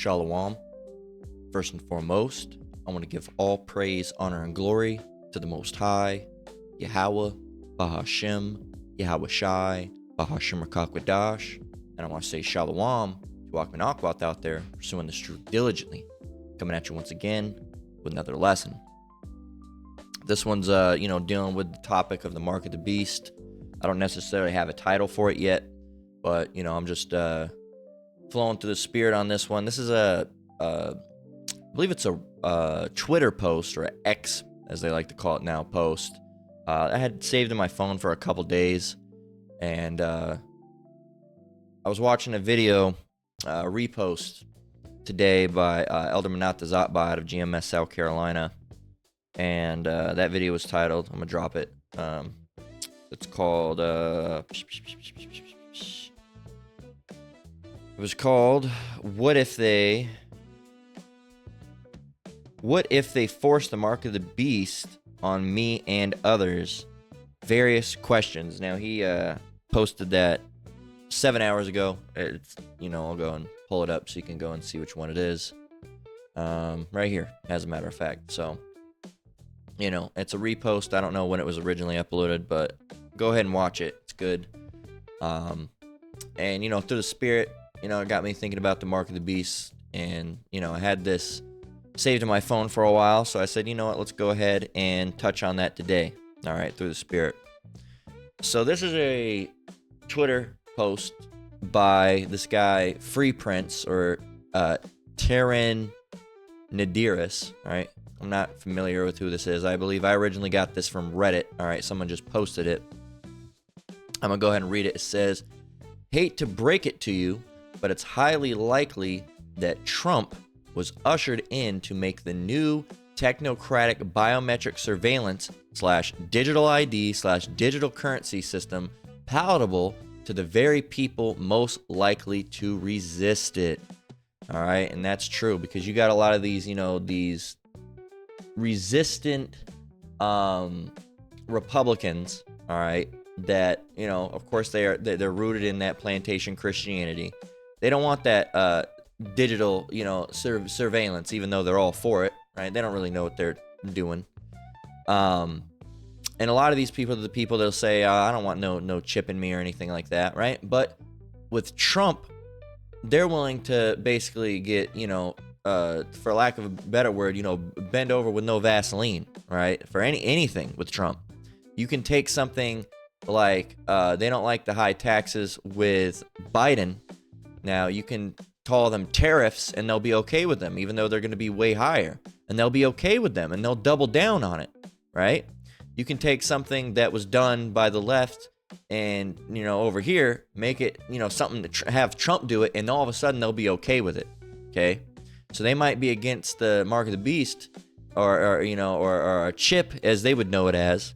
Shalom. First and foremost, I want to give all praise, honor, and glory to the Most High, Yahweh, Bahashem, Yahweh Shai, Bahashem Rakakwadash, and I want to say Shalom to Akman Akwat out there, pursuing this truth diligently, coming at you once again with another lesson. This one's, dealing with the topic of the mark of the beast. I don't necessarily have a title for it yet, but, I'm just flowing through the spirit on this one. This is I believe it's a Twitter post, or X, as they like to call it now, post. I had saved in my phone for a couple days, and I was watching a video repost today by Elder Manat Zatba out of GMS, South Carolina, and that video was titled, I'm going to drop it, it's called, it was called, What if they force the mark of the beast on me and others? Various questions. Now, he posted that 7 hours ago. It's, I'll go and pull it up so you can go and see which one it is. Right here, as a matter of fact. So, it's a repost. I don't know when it was originally uploaded, but go ahead and watch it. It's good. And, through the spirit, it got me thinking about the mark of the beast. And, I had this saved in my phone for a while, so I said, let's go ahead and touch on that today. All right, through the spirit. So this is a Twitter post by this guy, Free Prince, or Terran Nadiris. All right, I'm not familiar with who this is. I believe I originally got this from Reddit. All right, someone just posted it. I'm gonna go ahead and read it. It says, "Hate to break it to you, but it's highly likely that Trump was ushered in to make the new technocratic biometric surveillance / digital ID / digital currency system palatable to the very people most likely to resist it." All right, and that's true, because you got a lot of these, these resistant Republicans, all right, that, of course they're rooted in that plantation Christianity. They don't want that digital, surveillance, even though they're all for it, right? They don't really know what they're doing. And a lot of these people are the people that'll say, I don't want no chip in me or anything like that, right? But with Trump, they're willing to basically get, for lack of a better word, bend over with no Vaseline, right? For anything with Trump. You can take something like, they don't like the high taxes with Biden. Now, you can call them tariffs, and they'll be okay with them, even though they're going to be way higher. And they'll be okay with them, and they'll double down on it, right? You can take something that was done by the left and, over here, make it, something to have Trump do it, and all of a sudden they'll be okay with it, okay? So they might be against the mark of the beast, or a chip, as they would know it as.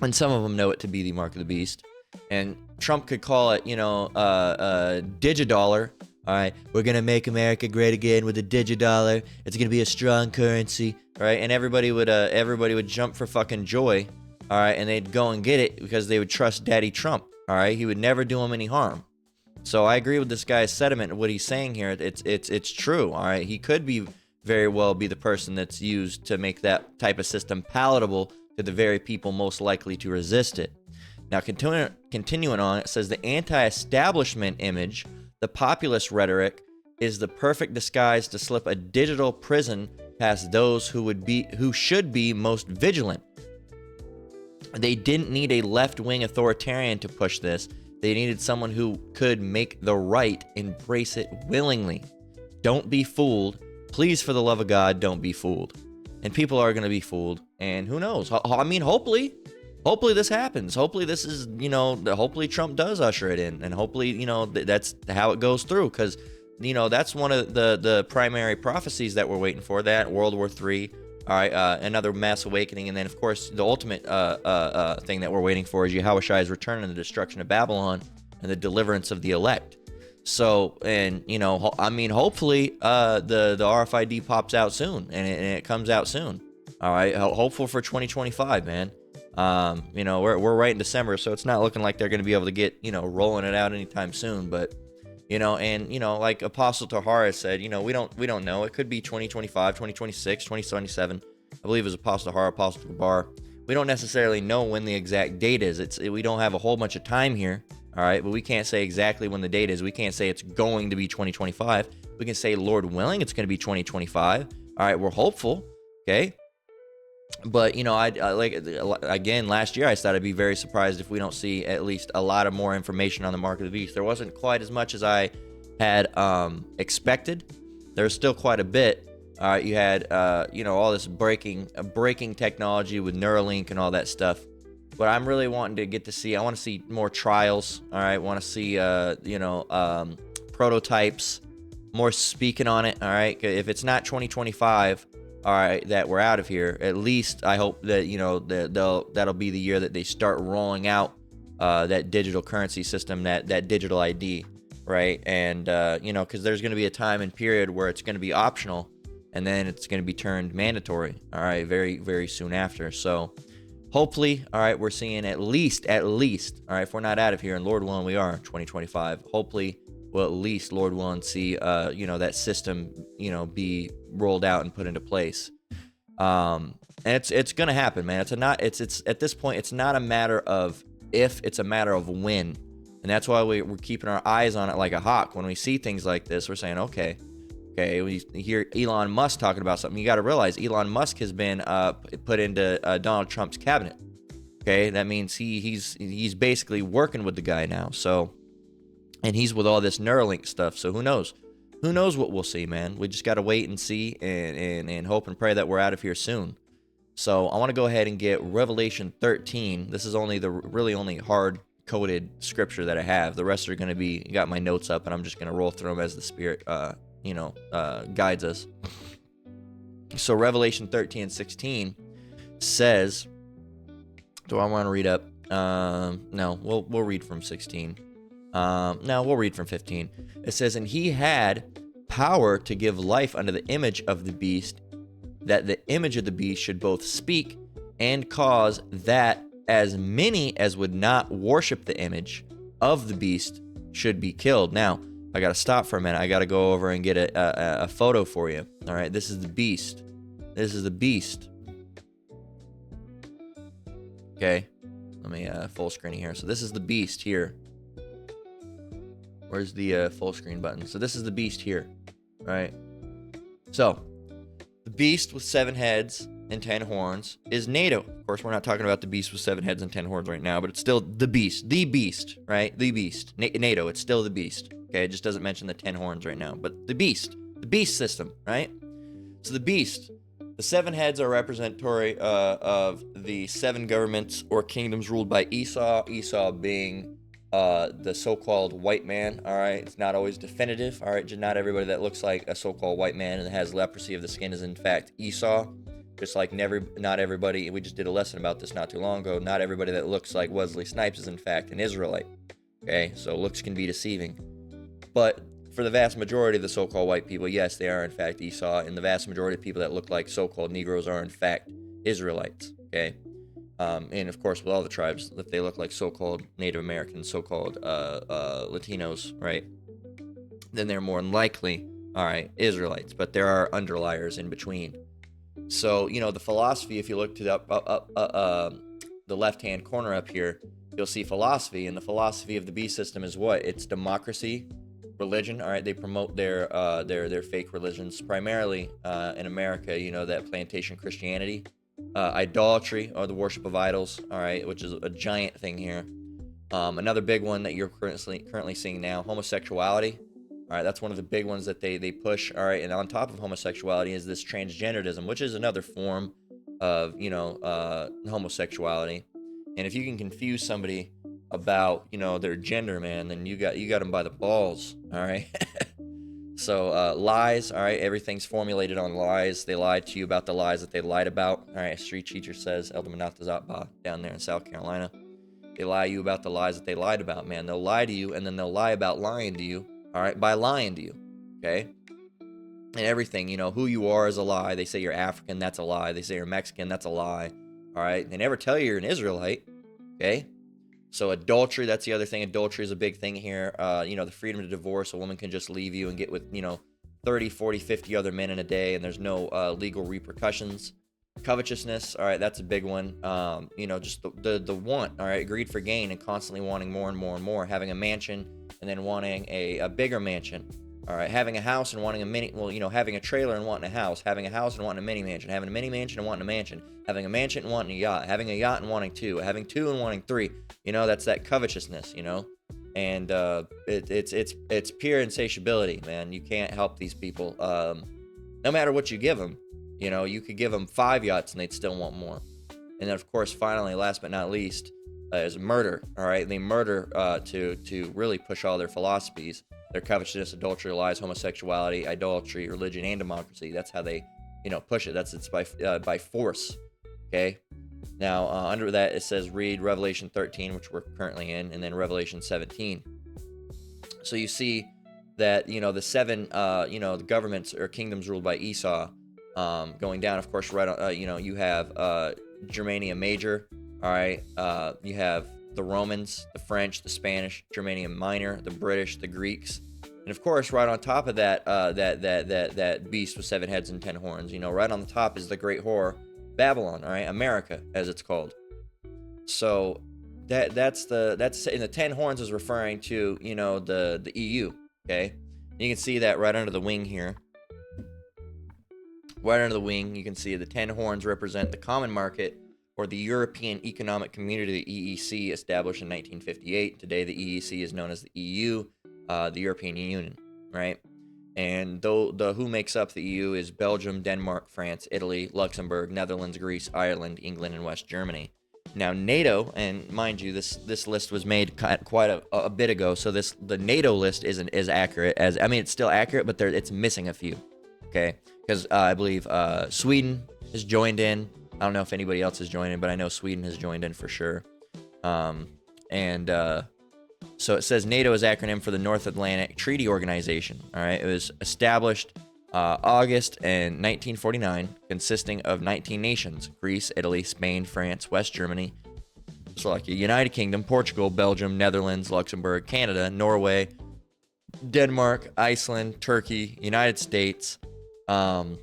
And some of them know it to be the mark of the beast. And Trump could call it, digidollar. All right, we're going to make America great again with a digidollar. It's going to be a strong currency, right? And everybody would jump for fucking joy, all right? And they'd go and get it because they would trust Daddy Trump, all right? He would never do them any harm. So I agree with this guy's sentiment and what he's saying here. It's true, all right? He could very well be the person that's used to make that type of system palatable to the very people most likely to resist it. Now, continuing on, it says the anti-establishment image, the populist rhetoric, is the perfect disguise to slip a digital prison past those who should be most vigilant. They didn't need a left-wing authoritarian to push this. They needed someone who could make the right embrace it willingly. Don't be fooled. Please, for the love of God, don't be fooled. And people are going to be fooled. And who knows? Hopefully this happens. Hopefully this is, hopefully Trump does usher it in. And hopefully, that's how it goes through. Because, that's one of the primary prophecies that we're waiting for. That, World War III, all right, another mass awakening. And then, of course, the ultimate thing that we're waiting for is Yahweh Shai's return and the destruction of Babylon and the deliverance of the elect. So, and, hopefully the RFID pops out soon. And it comes out soon. All right, hopeful for 2025, man. We're right in December, so it's not looking like they're going to be able to get, rolling it out anytime soon. But And like Apostle Tahara said, we don't know. It could be 2025, 2026, 2027. I believe it was Apostle Tahara, Apostle Gabar. We don't necessarily know when the exact date is. We don't have a whole bunch of time here, all right? But we can't say exactly when the date is. We can't say it's going to be 2025. We can say, Lord willing, it's going to be 2025. All right, we're hopeful, okay? But I like, again, last year I said I'd be very surprised if we don't see at least a lot of more information on the mark of the beast. There wasn't quite as much as I had expected. There's still quite a bit. You had all this breaking technology with Neuralink and all that stuff. But I'm really wanting to get to see. I want to see more trials. All right, want to see prototypes, more speaking on it. All right, if it's not 2025. All right, that we're out of here. At least I hope that that'll be the year that they start rolling out that digital currency system, that digital ID, right? And because there's going to be a time and period where it's going to be optional, and then it's going to be turned mandatory. All right, very very soon after. So hopefully, all right, we're seeing at least, all right, if we're not out of here, and Lord willing, we are 2025. Hopefully, we'll at least, Lord willing, see that system be rolled out and put into place. And it's gonna happen, man. It's at this point, it's not a matter of if, it's a matter of when. And that's why we're keeping our eyes on it like a hawk. When we see things like this, we're saying, okay, we hear Elon Musk talking about something. You got to realize Elon Musk has been put into Donald Trump's cabinet. Okay, that means he's basically working with the guy now. So, and he's with all this Neuralink stuff. So who knows? Who knows what we'll see, man? We just got to wait and see and hope and pray that we're out of here soon. So I want to go ahead and get Revelation 13. This is really only hard-coded scripture that I have. The rest are going to be, you got my notes up, and I'm just going to roll through them as the Spirit, guides us. So Revelation 13:16 says, do I want to read up? No, we'll read from 16. No, we'll read from 15. It says, and he had power to give life unto the image of the beast, that the image of the beast should both speak and cause that as many as would not worship the image of the beast should be killed. Now, I got to stop for a minute. I got to go over and get a photo for you. All right, this is the beast. This is the beast. Okay, let me full screen here. So this is the beast here. Where's the full screen button? So this is the beast here, right? So the beast with 7 heads and 10 horns is NATO. Of course, we're not talking about the beast with 7 heads and 10 horns right now, but it's still the beast, right? The beast, NATO. It's still the beast. Okay, it just doesn't mention the 10 horns right now, but the beast system, right? So the beast, the 7 heads are representatory of the 7 governments or kingdoms ruled by Esau. Esau being the so-called white man. All right, it's not always definitive. All right, just not everybody that looks like a so-called white man and has leprosy of the skin is in fact Esau. Just like not everybody, we just did a lesson about this not too long ago, not everybody that looks like Wesley Snipes is in fact an Israelite. Okay, so looks can be deceiving. But for the vast majority of the so-called white people, yes, they are in fact Esau, and the vast majority of people that look like so-called Negroes are in fact Israelites. Okay, and of course with all the tribes, if they look like so-called Native Americans, so-called Latinos, right, then they're more than likely, all right, Israelites. But there are underliers in between. So the philosophy, if you look to the left-hand corner up here, you'll see philosophy, and the philosophy of the beast system is what? It's democracy, religion. All right, they promote their fake religions primarily in America. That plantation Christianity, idolatry or the worship of idols. All right, which is a giant thing here. Another big one that you're currently seeing now, homosexuality. All right, that's one of the big ones that they push. All right, and on top of homosexuality is this transgenderism, which is another form of homosexuality. And if you can confuse somebody about their gender, man, then you got them by the balls. All right. So lies. All right, everything's formulated on lies. They lied to you about the lies that they lied about. All right, a street teacher says, Elder Manatazatba down there in South Carolina. They lie to you about the lies that they lied about, man. They'll lie to you, and then they'll lie about lying to you. All right, by lying to you. Okay. And everything, who you are is a lie. They say you're African, that's a lie. They say you're Mexican, that's a lie. All right, they never tell you you're an Israelite. Okay. So adultery, that's the other thing. Adultery is a big thing here. You know, the freedom to divorce. A woman can just leave you and get with, you know, 30, 40, 50 other men in a day, and there's no legal repercussions. Covetousness, all right, that's a big one. You know, just the want, all right, greed for gain and constantly wanting more and more and more. Having a mansion and then wanting a bigger mansion. All right, having a house and wanting a mini, well, you know, having a trailer and wanting a house, having a house and wanting a mini mansion, having a mini mansion and wanting a mansion, having a mansion and wanting a yacht, having a yacht and wanting two, having two and wanting three. You know, that's that covetousness, you know, and it's pure insatiability, man. You can't help these people, no matter what you give them. You know, you could give them 5 yachts and they'd still want more. And then, of course, finally, last but not least, is murder. All right, they murder to really push all their philosophies. Their covetousness, adultery, lies, homosexuality, idolatry, religion, and democracy. That's how they, you know, push it. It's by force. Okay. Now under that it says read Revelation 13, which we're currently in, and then Revelation 17. So you see that, you know, the 7 you know, the governments or kingdoms ruled by Esau going down. Of course, right on, you know, you have Germania Major. All right. You have the Romans, the French, the Spanish, Germania Minor, the British, the Greeks, and of course, right on top of that, that beast with 7 heads and 10 horns. You know, right on the top is the great whore, Babylon. All right, America, as it's called. So that's and the 10 horns is referring to, you know, the EU. Okay, and you can see that right under the wing here. Right under the wing, you can see the 10 horns represent the common market, or the European Economic Community, the EEC, established in 1958. Today, the EEC is known as the EU, the European Union, right? And the who makes up the EU is Belgium, Denmark, France, Italy, Luxembourg, Netherlands, Greece, Ireland, England, and West Germany. Now, NATO, and mind you, this list was made quite a bit ago, so the NATO list isn't as accurate as, I mean, it's still accurate, but it's missing a few, okay? Because I believe Sweden has joined in. I don't know if anybody else has joined in, but I know Sweden has joined in for sure. So it says NATO is acronym for the North Atlantic Treaty Organization. All right, it was established August in 1949, consisting of 19 nations: Greece, Italy, Spain, France, West Germany, Slovakia, United Kingdom, Portugal, Belgium, Netherlands, Luxembourg, Canada, Norway, Denmark, Iceland, Turkey, United States, Poland,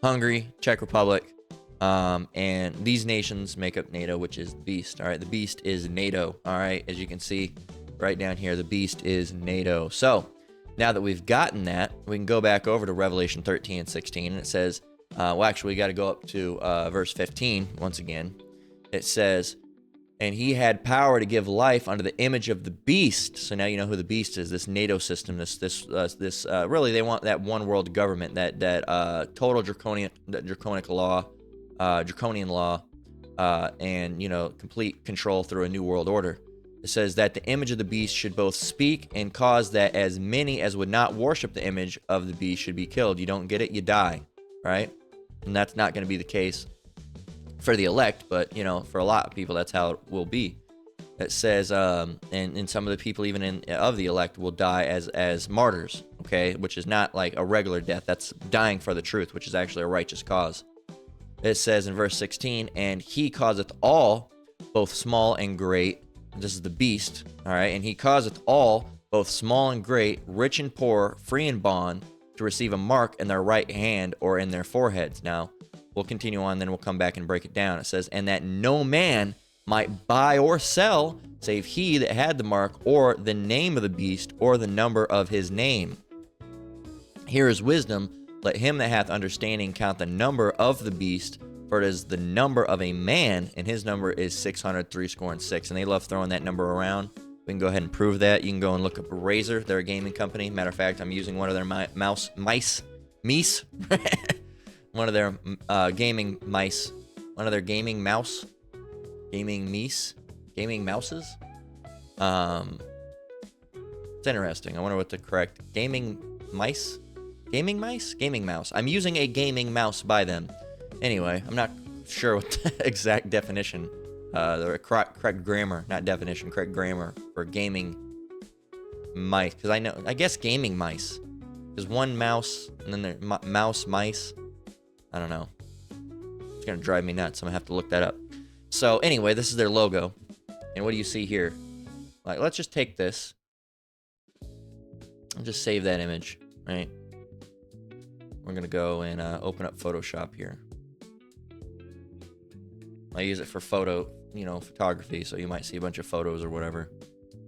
Hungary, Czech Republic, and these nations make up NATO, which is the beast. All right, the beast is NATO. All right, as you can see right down here, the beast is NATO. So now that we've gotten that, we can go back over to Revelation 13 and 16, and it says, well, actually, we got to go up to verse 15 once again. It says, and he had power to give life unto the image of the beast. So now you know who the beast is. This NATO system. This really, they want that one world government. That total draconian law, and, you know, complete control through a new world order. It says that the image of the beast should both speak and cause that as many as would not worship the image of the beast should be killed. You don't get it, you die, right? And that's not going to be the case for the elect, but, you know, for a lot of people, that's how it will be. It says, and some of the people even of the elect will die as martyrs, okay, which is not like a regular death. That's dying for the truth, which is actually a righteous cause. It says in verse 16, and he causeth all, both small and great, this is the beast, all right, and he causeth all, both small and great, rich and poor, free and bond, to receive a mark in their right hand or in their foreheads. Now, we'll continue on, then we'll come back and break it down. It says, and that no man might buy or sell, save he that had the mark, or the name of the beast, or the number of his name. Here is wisdom. Let him that hath understanding count the number of the beast, for it is the number of a man, and his number is 666. And they love throwing that number around. We can go ahead and prove that. You can go and look up Razer. They're a gaming company. Matter of fact, I'm using one of their mice. One of their gaming mice. One of their gaming mouse. Gaming mice. Gaming mouses. It's interesting. I wonder what the correct gaming mice. Gaming mice? Gaming mouse. I'm using a gaming mouse by them. Anyway, I'm not sure what the exact definition, the correct grammar, not definition, correct grammar for gaming mice. Because I guess gaming mice. There's one mouse, and then there's mice. I don't know. It's going to drive me nuts. I'm going to have to look that up. So anyway, this is their logo. And what do you see here? Like, let's just take this. I'll just save that image, right? We're gonna go and open up Photoshop here. I use it for photography, so you might see a bunch of photos or whatever,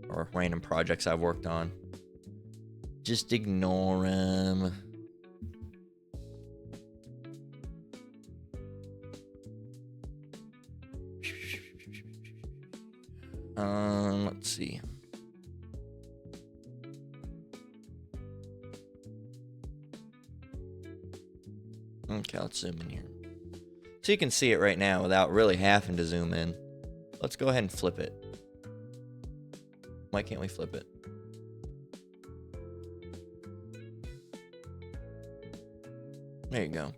or random projects I've worked on. Just ignore them. Let's see. Okay, let's zoom in here. So you can see it right now without really having to zoom in. Let's go ahead and flip it. Why can't we flip it? There you go.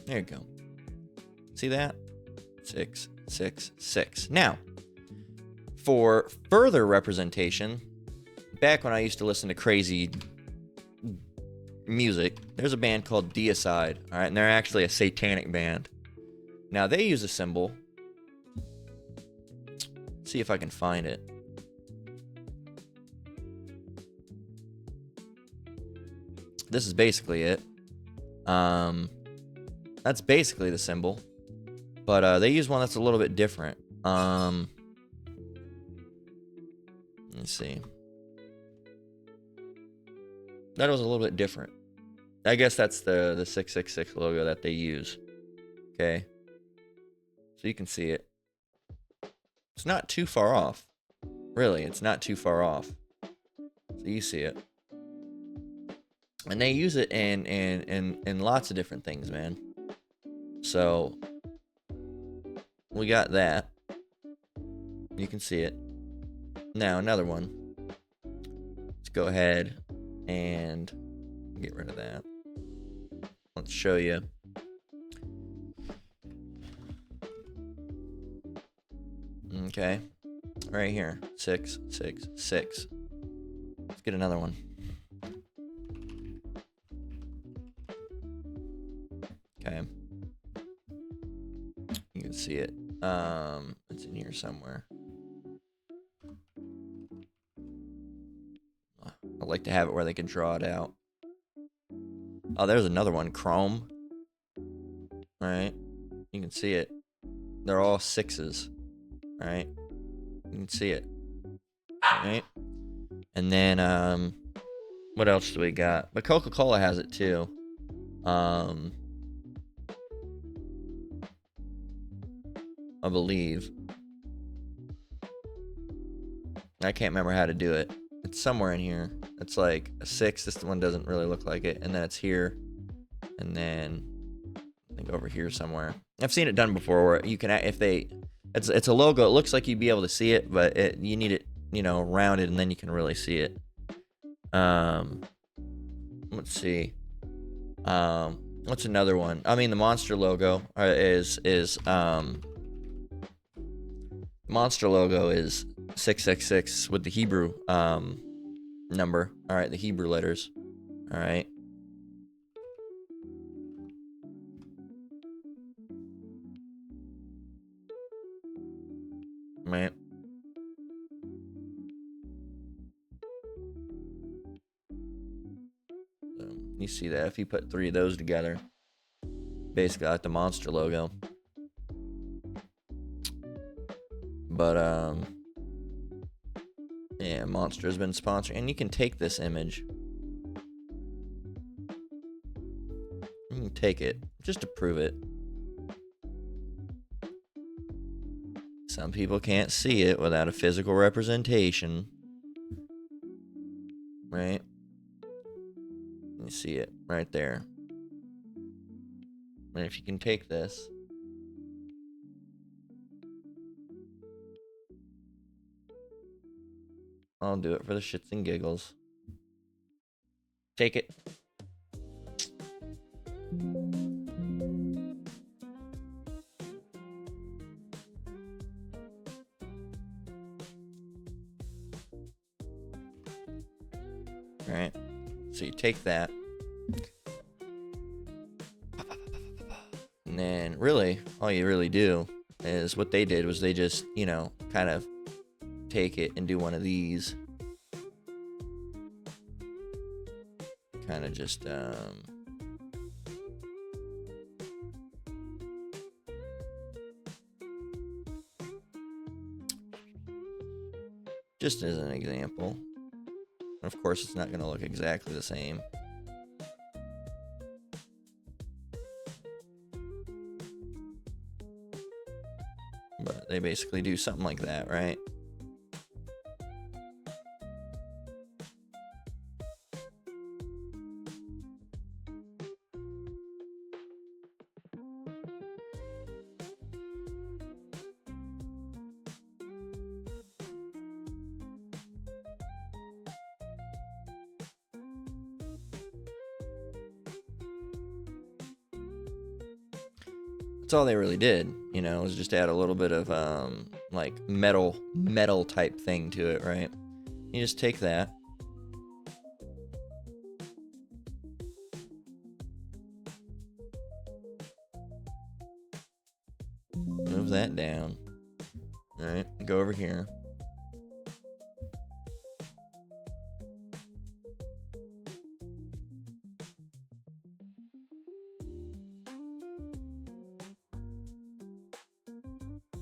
There you go. See that? 6, 6, 6. Now, for further representation, back when I used to listen to crazy music, there's a band called Deicide, all right, and they're actually a satanic band. Now, they use a symbol. Let's see if I can find it. This is basically it. That's basically the symbol, but they use one that's a little bit different. Let's see. That was a little bit different. I guess that's the 666 logo that they use. Okay. So you can see it. It's not too far off. Really, it's not too far off. So you see it. And they use it in lots of different things, man. So we got that. You can see it. Now another one. Let's go ahead and get rid of that. Let's show you. Okay. Right here. 6, 6, 6. Let's get another one. Okay. You can see it. It's in here somewhere. I like to have it where they can draw it out. Oh, there's another one. Chrome. Alright. You can see it. They're all 6s. Alright. You can see it. Alright. And then, what else do we got? But Coca-Cola has it too. I believe. I can't remember how to do it. It's somewhere in here. It's like a 6. This one doesn't really look like it. And then it's here. And then I think over here somewhere. I've seen it done before where you can, if they, it's a logo. It looks like you'd be able to see it, but you need it, rounded, and then you can really see it. Let's see. What's another one? I mean, the Monster logo is Monster logo is 666 with the Hebrew number. All right, the Hebrew letters. All right. Right. So you see that if you put 3 of those together, basically like the Monster logo. But yeah, Monster has been sponsoring, and you can take this image. You can take it just to prove it. Some people can't see it without a physical representation. Right? You see it right there. And if you can take this, I'll do it for the shits and giggles. Take it. Alright. So you take that. And then really, all you really do is what they did was they just, you know, kind of take it and do one of these. Kind of just, just as an example. Of course, it's not going to look exactly the same. But they basically do something like that, right? That's all they really did, you know, was just add a little bit of like metal type thing to it, right? You just take that. Move that down. All right, go over here.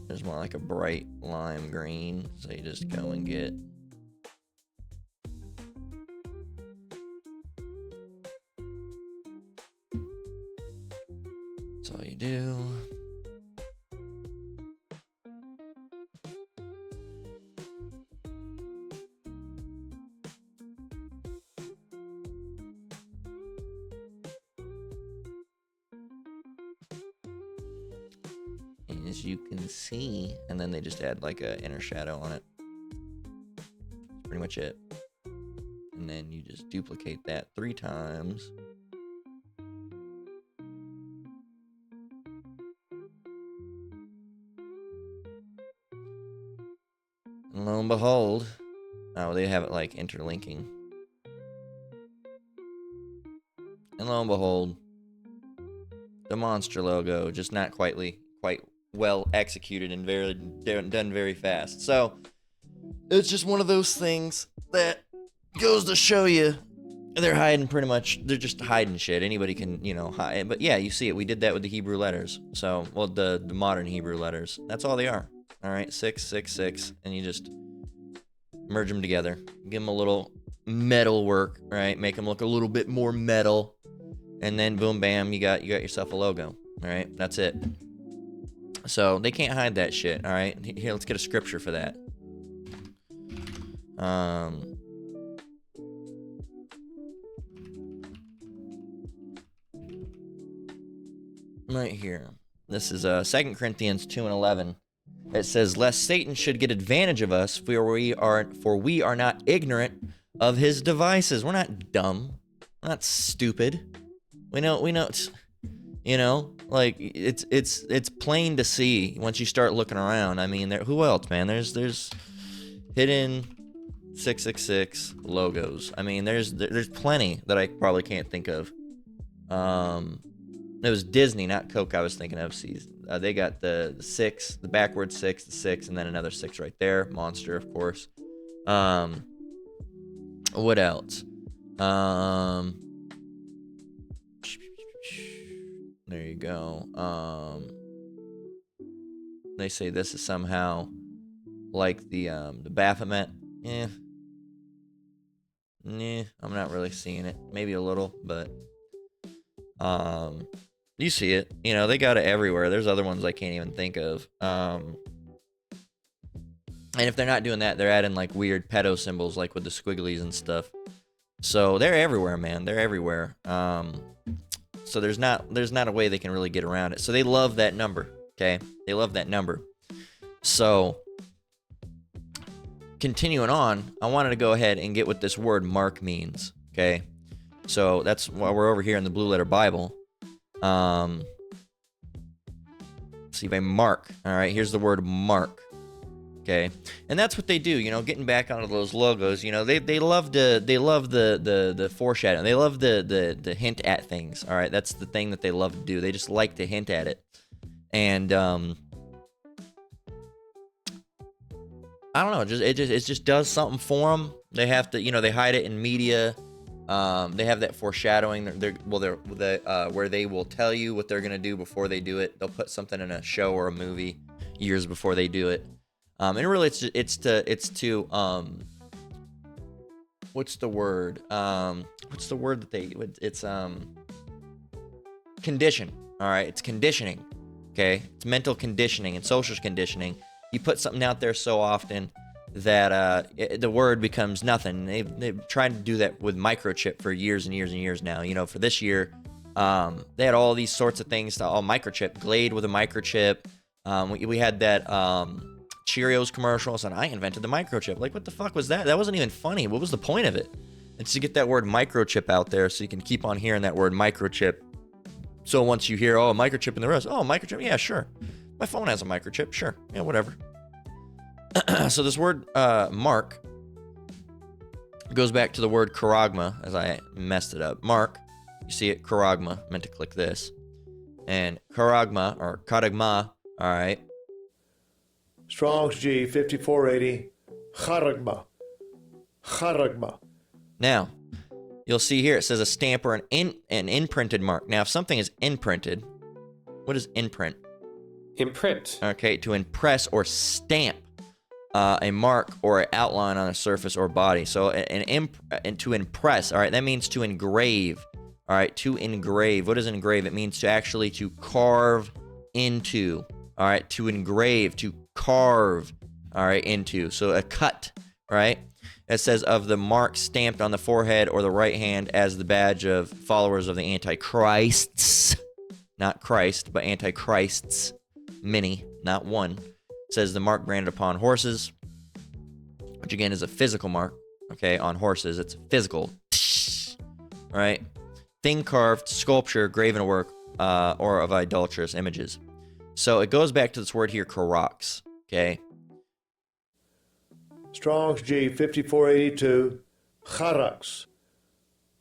There's more like a bright lime green, so you just go and get. That's all you do. As you can see, and then they just add like a inner shadow on it. That's pretty much it. And then you just duplicate that 3 times. And lo and behold, oh, they have it like interlinking. And lo and behold, the monster logo, just not quite well executed and done very fast. So it's just one of those things that goes to show you they're hiding pretty much. They're just hiding shit. Anybody can, you know, hide. But yeah, you see it. We did that with the Hebrew letters. So, well, the modern Hebrew letters. That's all they are. All right, 666, and you just merge them together. Give them a little metal work, right? Make them look a little bit more metal, and then boom, bam, you got yourself a logo. All right, that's it. So they can't hide that shit, all right? Here, let's get a scripture for that. Right here. This is 2 Corinthians 2:11. It says, "Lest Satan should get advantage of us, for we are not ignorant of his devices." We're not dumb. We're not stupid. We know. You know, like it's plain to see once you start looking around. I mean, who else, man? There's hidden 666 logos. I mean, there's plenty that I probably can't think of. It was Disney, not Coke, I was thinking of. They got the 6, the backward 6, the 6, and then another 6 right there. Monster, of course. What else? There you go. They say this is somehow like the Baphomet. I'm not really seeing it. Maybe a little, but you see it. You know, they got it everywhere. There's other ones I can't even think of. And if they're not doing that, they're adding like weird pedo symbols, like with the squigglies and stuff. So they're everywhere, man. They're everywhere. So there's not a way they can really get around it. So they love that number, okay? They love that number. So continuing on, I wanted to go ahead and get what this word mark means, okay? So that's why we're over here in the Blue Letter Bible. See by mark. All right, here's the word mark. Okay, and that's what they do. You know, getting back onto those logos. You know, they love the foreshadowing. They love the hint at things. All right, that's the thing that they love to do. They just like to hint at it, and I don't know. It just does something for them. They have to, you know, they hide it in media. They have that foreshadowing. Where they will tell you what they're gonna do before they do it. They'll put something in a show or a movie years before they do it. And really, it's to what's the word? What's the word that it's condition. All right, it's conditioning. Okay, it's mental conditioning and social conditioning. You put something out there so often that the word becomes nothing. They've tried to do that with microchip for years and years and years now. You know, for this year, they had all these sorts of things. All microchip, Glade with a microchip. We had that Cheerios commercial. So I invented the microchip. Like, what the fuck was that? That wasn't even funny. What was the point of it? It's to get that word microchip out there so you can keep on hearing that word microchip. So once you hear, oh, microchip in the rest, oh, microchip, yeah, sure. My phone has a microchip, sure, yeah, whatever. So this word mark goes back to the word charagma, as I messed it up. Mark, you see it, charagma, meant to click this. And charagma, or charagma, all right. Strong's G, 5480, charagma, charagma. Now, you'll see here, it says a stamp or an imprinted mark. Now, if something is imprinted, what is imprint? Imprint. Okay, to impress or stamp a mark or an outline on a surface or body. So and to impress, all right, that means to engrave. All right, to engrave. What is engrave? It means to carve into. All right, to engrave, to carve, all right, into. So a cut, right? It says of the mark stamped on the forehead or the right hand as the badge of followers of the Antichrists. Not Christ, but Antichrists. Many, not one. It says the mark branded upon horses, which again is a physical mark. Okay, on horses, it's physical. Right? Thing carved, sculpture, graven work, or of idolatrous images. So it goes back to this word here, karox. Okay? Strong's G, 5482, charax,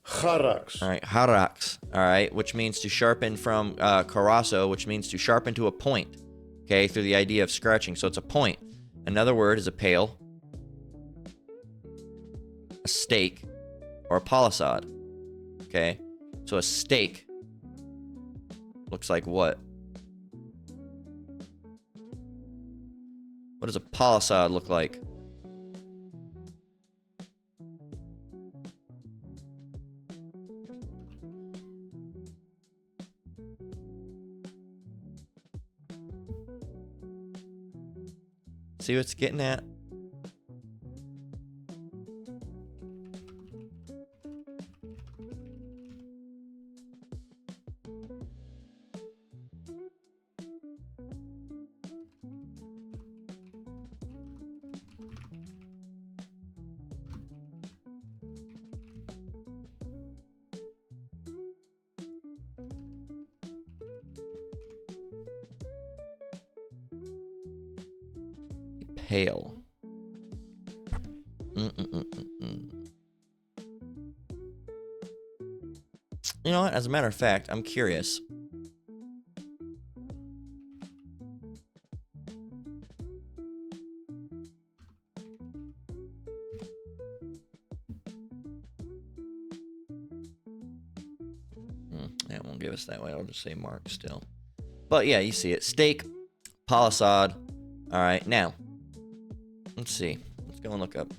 charax. All right, harax, all right, which means to sharpen from karaso, which means to sharpen to a point, okay, through the idea of scratching. So it's a point. Another word is a pale, a stake, or a palisade, okay? So a stake looks like what? What does a palisade look like? See what it's getting at? Pale. You know what? As a matter of fact, I'm curious. It won't give us that way. I'll just say mark still. But yeah, you see it. Stake, palisade. All right, now. Let's see. Let's go and look up.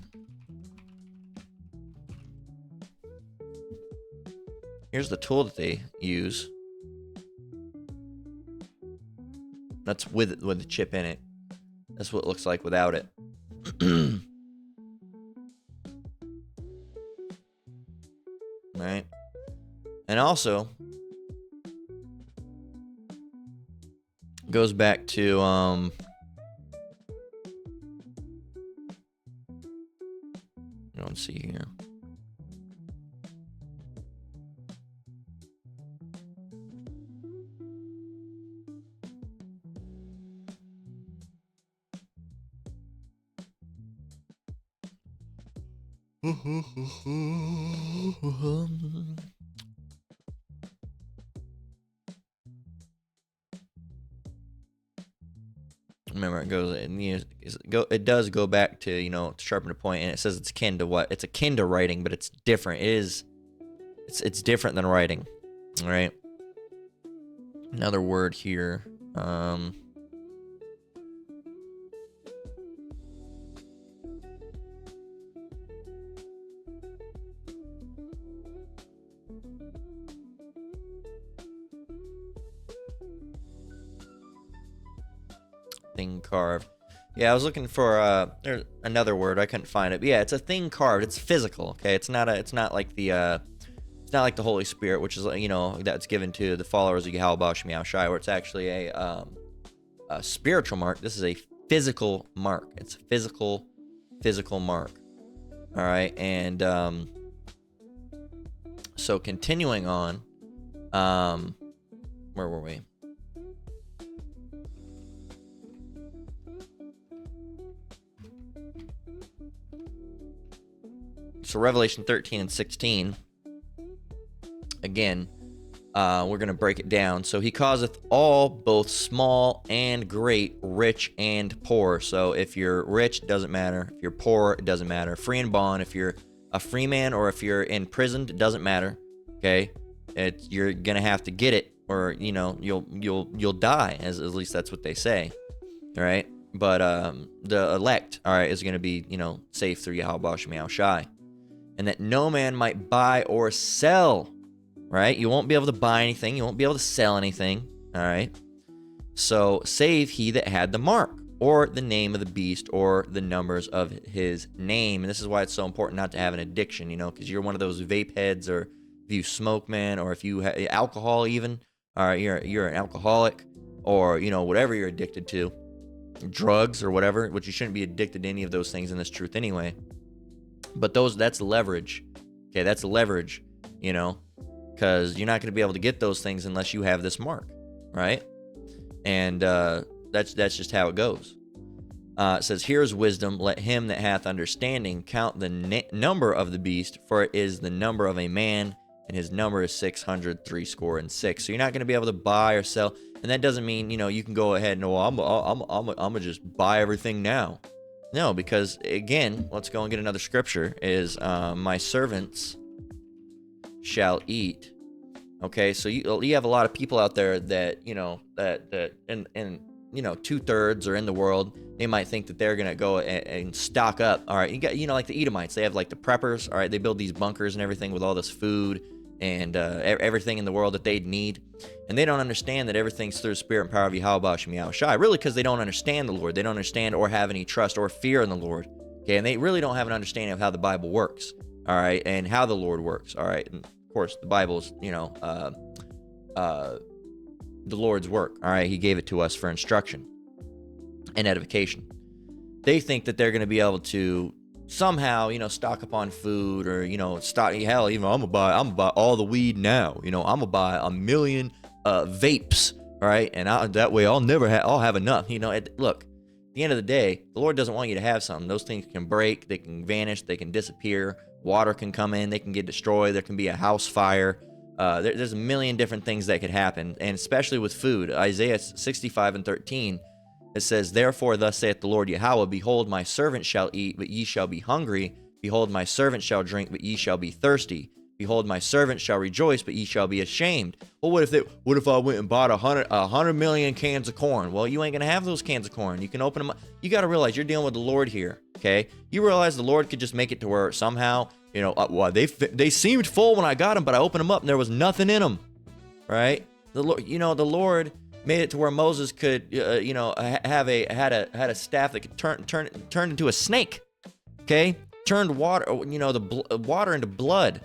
Here's the tool that they use. That's with the chip in it. That's what it looks like without it. Right? And also goes back to let's see here. Remember, it goes, it does go back to, to sharpen the point, and it says it's akin to what? It's akin to writing, but it's different. It's different than writing. All right. Another word here. Thing carved. Yeah, I was looking for there's another word. I couldn't find it. But yeah, it's a thing carved. It's physical. Okay, it's not like the Holy Spirit, which is that's given to the followers of Yahweh Shemiah Shai, where it's actually a spiritual mark. This is a physical mark. It's a physical mark. All right, and so continuing on, where were we? So Revelation 13 and 16, again, we're going to break it down. So he causeth all, both small and great, rich and poor. So if you're rich, it doesn't matter. If you're poor, it doesn't matter. Free and bond, if you're a free man or if you're imprisoned, it doesn't matter. Okay, you're going to have to get it, or you'll die. At least that's what they say. All right, but the elect, all right, is going to be safe through Yahweh Shemiah Shai. And that no man might buy or sell, right? You won't be able to buy anything. You won't be able to sell anything, all right? So, save he that had the mark, or the name of the beast, or the numbers of his name. And this is why it's so important not to have an addiction, because you're one of those vape heads, or if you smoke, man, or if you have alcohol even, all right, you're an alcoholic, or, whatever you're addicted to, drugs or whatever, which you shouldn't be addicted to any of those things in this truth anyway. But that's leverage. Okay, that's leverage, because you're not going to be able to get those things unless you have this mark, right? And that's just how it goes. It says, here's wisdom. Let him that hath understanding count the number of the beast, for it is the number of a man, and his number is 666. So you're not going to be able to buy or sell. And that doesn't mean, you can go ahead and, I'm going to just buy everything now. No, because again, let's go and get another scripture. Is my servants shall eat. Okay, so you have a lot of people out there that and 2/3 are in the world. They might think that they're gonna go and stock up. All right, you got like the Edomites. They have like the preppers. All right, they build these bunkers and everything with all this food and everything in the world that they'd need. And they don't understand that everything's through the spirit and power of Yahweh Shemiah Shai. Really, because they don't understand the Lord. They don't understand or have any trust or fear in the Lord. Okay, and they really don't have an understanding of how the Bible works. All right, and how the Lord works. All right, and of course the Bible's the Lord's work. All right, He gave it to us for instruction and edification. They think that they're going to be able to somehow, stock up on food, or stock. Hell, even I'm gonna buy all the weed now. I'm gonna buy 1 million vapes. All right, and that way I'll have enough. Look, at the end of the day, the Lord doesn't want you to have something. Those things can break, they can vanish, they can disappear. Water can come in, they can get destroyed. There can be a house fire. There's a million different things that could happen, and especially with food. Isaiah 65 and 13. It says, therefore, thus saith the Lord Yahweh, behold, my servant shall eat, but ye shall be hungry. Behold, my servant shall drink, but ye shall be thirsty. Behold, my servant shall rejoice, but ye shall be ashamed. Well, what if I went and bought 100 million cans of corn? Well, you ain't gonna have those cans of corn. You can open them up. You got to realize you're dealing with the Lord here. Okay, you realize the Lord could just make it to where somehow, well, they seemed full when I got them, but I opened them up and there was nothing in them. Right? The Lord, the Lord made it to where Moses could, had a staff that could turn into a snake. Okay, turned water, the water into blood.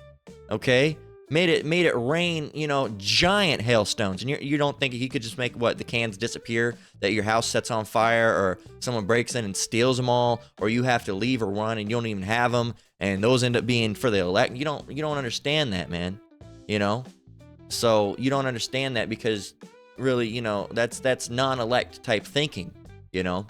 Okay, made it rain, giant hailstones. And you don't think he could just make the cans disappear, that your house sets on fire, or someone breaks in and steals them all, or you have to leave or run and you don't even have them, and those end up being for the elect. You don't understand that, man. So you don't understand that because really, that's non-elect type thinking, and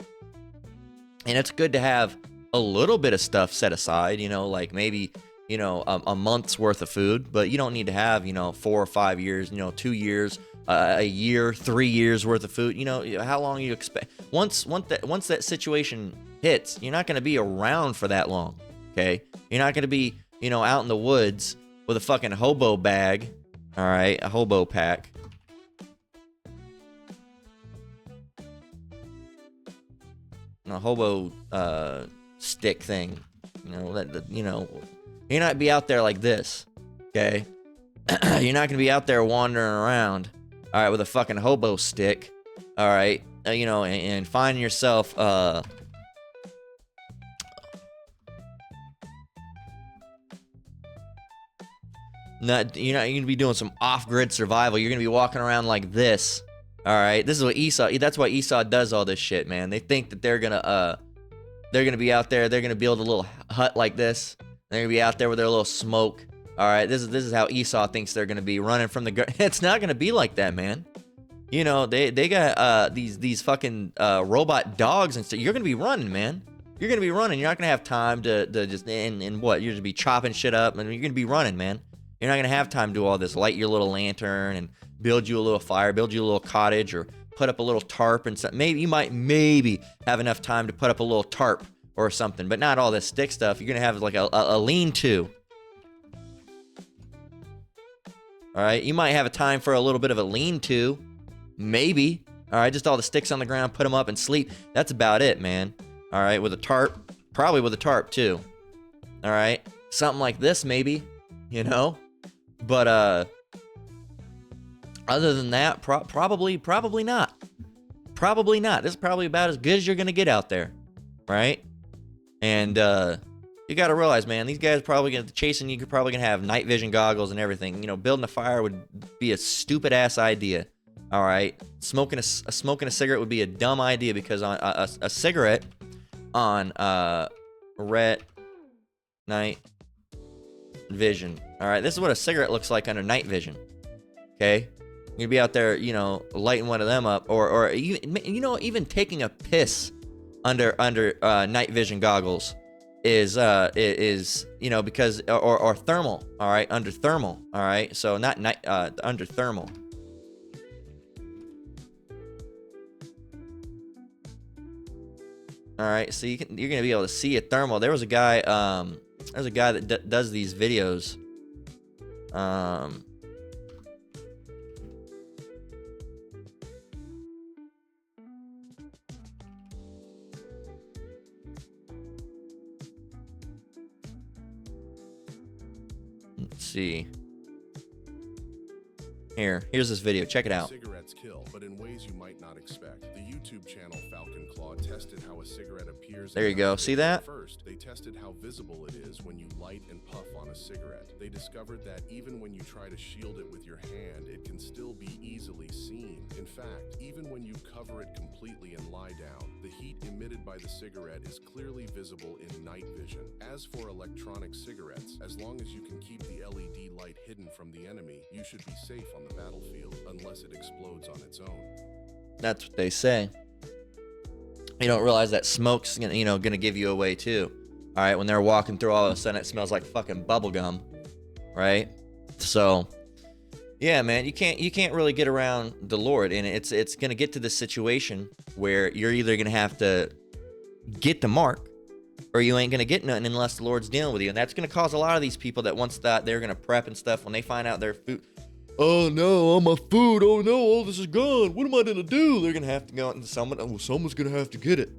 it's good to have a little bit of stuff set aside, like maybe, a month's worth of food, but you don't need to have, 4 or 5 years, 2 years, a year, 3 years worth of food. How long you expect? Once that situation hits, you're not going to be around for that long. Okay. You're not going to be, out in the woods with a fucking hobo bag. All right. A hobo pack. A hobo stick thing, you're not be out there like this, okay? You're not gonna be out there wandering around, all right, with a fucking hobo stick, all right, and find yourself you're gonna be doing some off-grid survival. You're gonna be walking around like this. All right, this is what Esau. That's why Esau does all this shit, man. They think that they're gonna be out there. They're gonna build a little hut like this. They're gonna be out there with their little smoke. All right, this is how Esau thinks they're gonna be running from the. It's not gonna be like that, man. They got these fucking robot dogs and stuff. You're gonna be running, man. You're gonna be running. You're not gonna have time to just and what? You're gonna be chopping shit up, and you're gonna be running, man. You're not gonna have time to do all this. Light your little lantern and build you a little fire, build you a little cottage, or put up a little tarp and stuff. Maybe you might have enough time to put up a little tarp or something, but not all this stick stuff. You're gonna have like a lean-to. All right, you might have a time for a little bit of a lean-to, maybe. All right, just all the sticks on the ground, put them up and sleep. That's about it, man. All right, with a tarp, probably with a tarp too. All right, something like this maybe, but other than that, probably not. Probably not. This is probably about as good as you're gonna get out there, right? And you got to realize, man, these guys probably gonna chasing you. You're probably gonna have night vision goggles and everything. Building a fire would be a stupid ass idea. All right, smoking a cigarette would be a dumb idea because on a cigarette on red night vision. All right, this is what a cigarette looks like under night vision. Okay. You'd be out there, lighting one of them up, or even taking a piss under night vision goggles is because or thermal, all right, under thermal, all right, so not night under thermal. All right, so you're gonna be able to see a thermal. There's a guy that does these videos. Let's see. Here's this video. Check it out. Cigarettes kill, but in ways you might not expect. The YouTube channel Falcon Claw tested how a cigarette appears. There you go. See that? First, they tested how visible it is when you light and puff on a cigarette. They discovered that even when you try to shield it with your hand, it can still be easily seen. In fact, even when you cover it completely and lie down, the heat emitted by the cigarette is clearly visible in night vision. As for electronic cigarettes, as long as you can keep the LED light hidden from the enemy, you should be safe on the battlefield unless it explodes on its own. That's what they say. You don't realize that smoke's gonna give you away too. All right, when they're walking through, all of a sudden it smells like fucking bubble gum, right? So, yeah, man, you can't really get around the Lord, and it's gonna get to this situation where you're either gonna have to get the mark, or you ain't gonna get nothing unless the Lord's dealing with you, and that's gonna cause a lot of these people that once thought they're gonna prep and stuff, when they find out their food. Oh no, all my food, oh no, all this is gone. What am I gonna do? They're gonna have to go out and someone's gonna have to get it.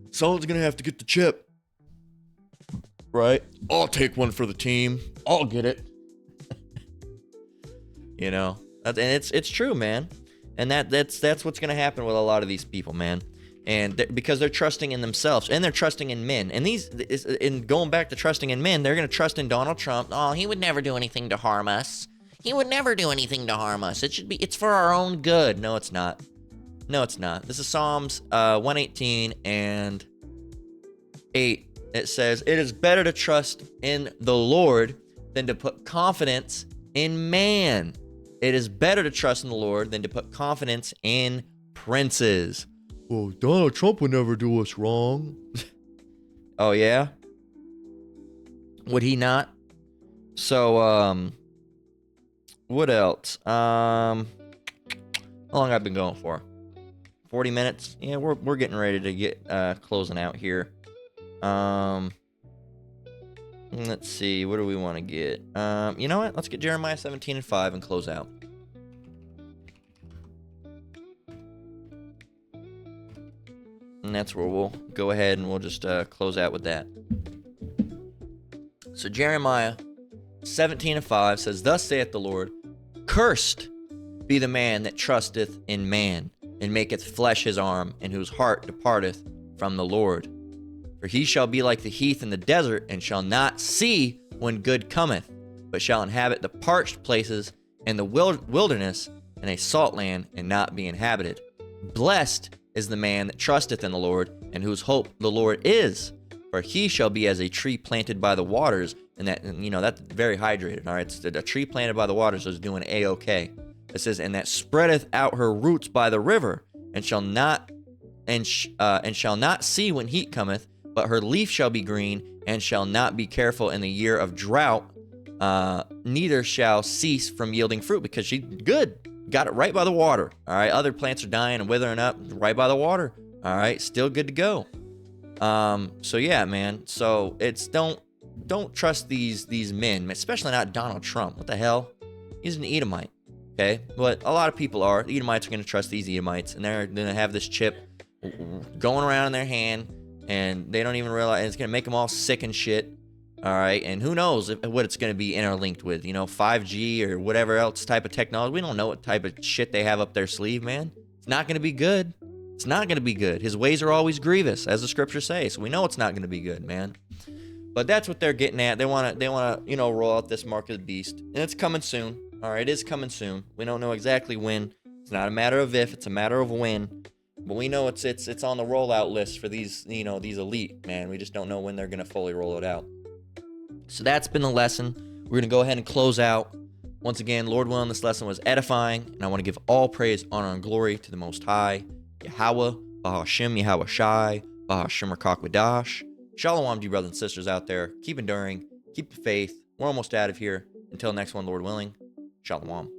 Someone's gonna have to get the chip. Right? I'll take one for the team. I'll get it. And it's true, man. And that's what's gonna happen with a lot of these people, man. And because they're trusting in themselves and they're trusting in men. And in going back to trusting in men, they're gonna trust in Donald Trump. Oh, he would never do anything to harm us. He would never do anything to harm us. It's for our own good. No, it's not. No, it's not. This is Psalms 118 and 8. It says, "It is better to trust in the Lord than to put confidence in man. It is better to trust in the Lord than to put confidence in princes." Well, Donald Trump would never do us wrong. Oh, yeah? Would he not? So, what else? How long I've been going for? 40 minutes? Yeah, we're getting ready to get closing out here. Let's see. What do we want to get? You know what? Let's get Jeremiah 17:5 and close out. And that's where we'll go ahead and we'll just close out with that. So Jeremiah 17:5 says, "Thus saith the Lord, cursed be the man that trusteth in man, and maketh flesh his arm, and whose heart departeth from the Lord. For he shall be like the heath in the desert, and shall not see when good cometh, but shall inhabit the parched places and the wilderness, and a salt land, and not be inhabited. Blessed is the man that trusteth in the Lord, and whose hope the Lord is. For he shall be as a tree planted by the waters," and that's very hydrated. All right, it's a tree planted by the waters is doing a-okay. It says, "And that spreadeth out her roots by the river, and shall not see when heat cometh, but her leaf shall be green, and shall not be careful in the year of drought, neither shall cease from yielding fruit," because she's good. Got it right by the water. All right, other plants are dying and withering up right by the water. All right, still good to go. So yeah, man. So it's don't trust these men, especially not Donald Trump. What the hell? He's an Edomite. Okay, but a lot of people are. The Edomites are going to trust these Edomites, and they're going to have this chip going around in their hand, and they don't even realize it's going to make them all sick and shit. All right, and who knows what it's going to be interlinked with, 5G or whatever else type of technology. We don't know what type of shit they have up their sleeve, man. It's not going to be good. It's not going to be good. His ways are always grievous, as the scriptures say, so we know it's not going to be good, man. But that's what they're getting at. They want to, roll out this mark of the beast, and it's coming soon. All right, it is coming soon. We don't know exactly when. It's not a matter of if, it's a matter of when. But we know it's on the rollout list for these, these elite, man. We just don't know when they're going to fully roll it out. So that's been the lesson. We're going to go ahead and close out. Once again, Lord willing, this lesson was edifying, and I want to give all praise, honor, and glory to the Most High, Yahweh, Bahashem, Yahweh Shai, Bahashem Rakakwadash. Shalom to you brothers and sisters out there. Keep enduring. Keep the faith. We're almost out of here. Until next one, Lord willing. Shalom.